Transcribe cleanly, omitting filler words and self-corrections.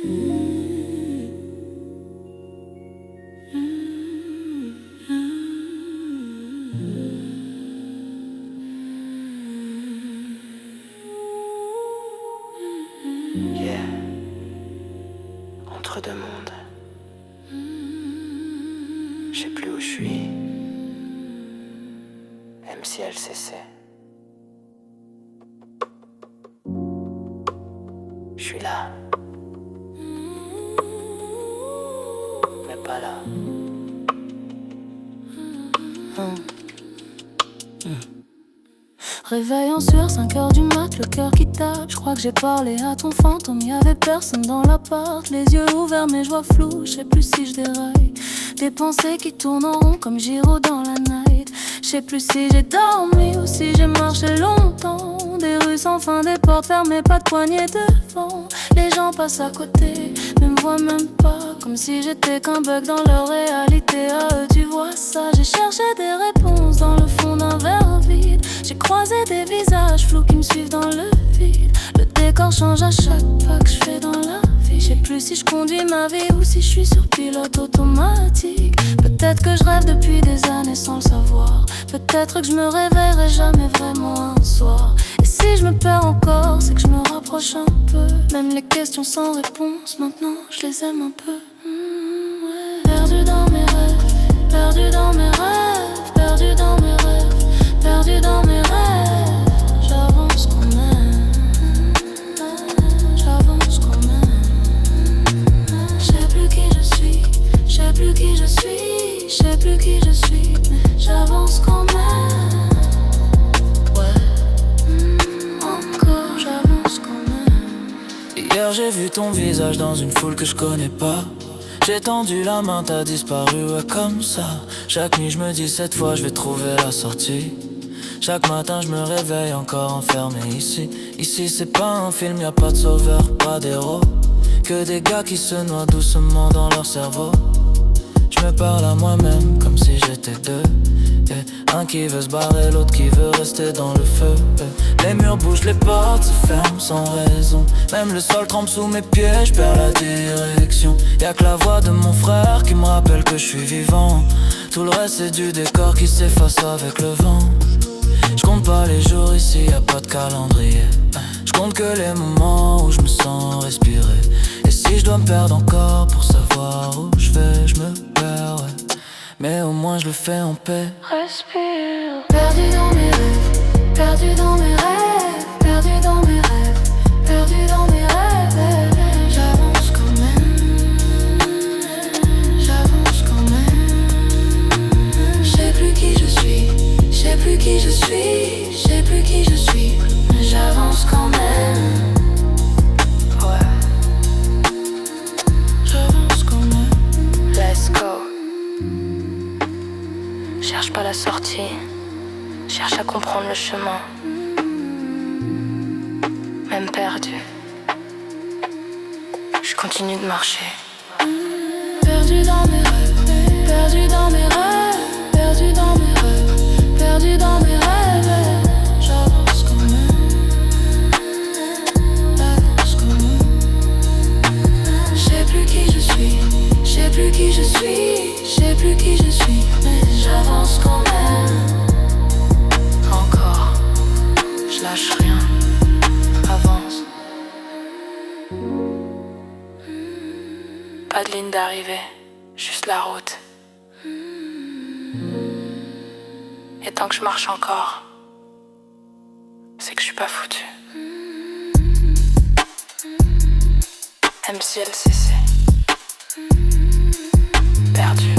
Yeah. Entre deux mondes. Je sais plus où je suis. MCLCC. Je suis là. Mais pas là. Réveil en sueur, 5h du mat, le cœur qui tape. Je crois que j'ai parlé à ton fantôme, y'avait personne dans l'appart. Les yeux ouverts mais je vois flou, je sais plus si je déraille. Des pensées qui tournent en rond comme Giro dans la night. Je sais plus si j'ai dormi ou si j'ai marché longtemps. Des rues sans fin, des portes fermées, pas de poignée devant. Les gens passent à côté, mais me voient même pas. Comme si j'étais qu'un bug dans leur réalité. À eux tu vois ça, j'ai cherché des réponses dans le fond d'un verre vide. J'ai croisé des visages flous qui me suivent dans le vide. Le décor change à chaque pas que je fais dans la vie. Je sais plus si je conduis ma vie ou si je suis sur pilote automatique. Peut-être que je rêve depuis des années sans le savoir. Peut-être que je me réveillerai jamais vraiment un soir. Et si je me perds encore, c'est que je me rapproche un peu. Même les questions sans réponse, maintenant je les aime un peu. Ouais. Perdu dans mes rêves, perdu dans mes rêves, perdu dans mes rêves, perdu dans mes rêves. J'avance quand même, j'avance quand même. Je sais plus qui je suis, je sais plus qui je suis, je sais plus qui je suis, mais j'avance quand même. Encore, j'avance quand même. Hier j'ai vu ton visage dans une foule que je connais pas. J'ai tendu la main, t'as disparu, ouais comme ça. Chaque nuit je me dis cette fois je vais trouver la sortie. Chaque matin je me réveille encore enfermé ici. Ici c'est pas un film, y'a pas de sauveur, pas d'héros. Que des gars qui se noient doucement dans leur cerveau. Je me parle à moi-même comme si j'étais deux. Un qui veut se barrer, l'autre qui veut rester dans le feu. Les murs bougent, les portes se ferment sans raison. Même le sol tremble sous mes pieds, je perds la direction. Y'a que la voix de mon frère qui me rappelle que je suis vivant. Tout le reste c'est du décor qui s'efface avec le vent. Je compte pas les jours ici, y'a pas de calendrier. Je compte que les moments où je me sens respirer. Et si je dois me perdre encore pour savoir où je vais, je me perds, ouais. Mais au moins je le fais en paix. Respire. Perdu dans mes rêves, perdu dans mes rêves, perdu dans mes rêves, perdu dans mes rêves. J'avance quand même, j'avance quand même. Je sais plus qui je suis, je sais plus qui je suis, je sais plus qui je suis, mais j'avance quand même. Ouais. J'avance quand même. Let's go. Cherche pas la sortie, cherche à comprendre le chemin. Même perdu, je continue de marcher. Perdu dans mes rêves, perdu dans mes rêves, perdu dans mes rêves, perdu dans mes rêves. J'avance quand même, j'avance quand même. Je sais plus qui je suis, je sais plus qui je suis, je sais plus qui je suis, mais j'avance quand même. Encore, je lâche rien, avance. Pas de ligne d'arrivée, juste la route. Et tant que je marche encore, c'est que je suis pas foutu. MCLCC, perdu.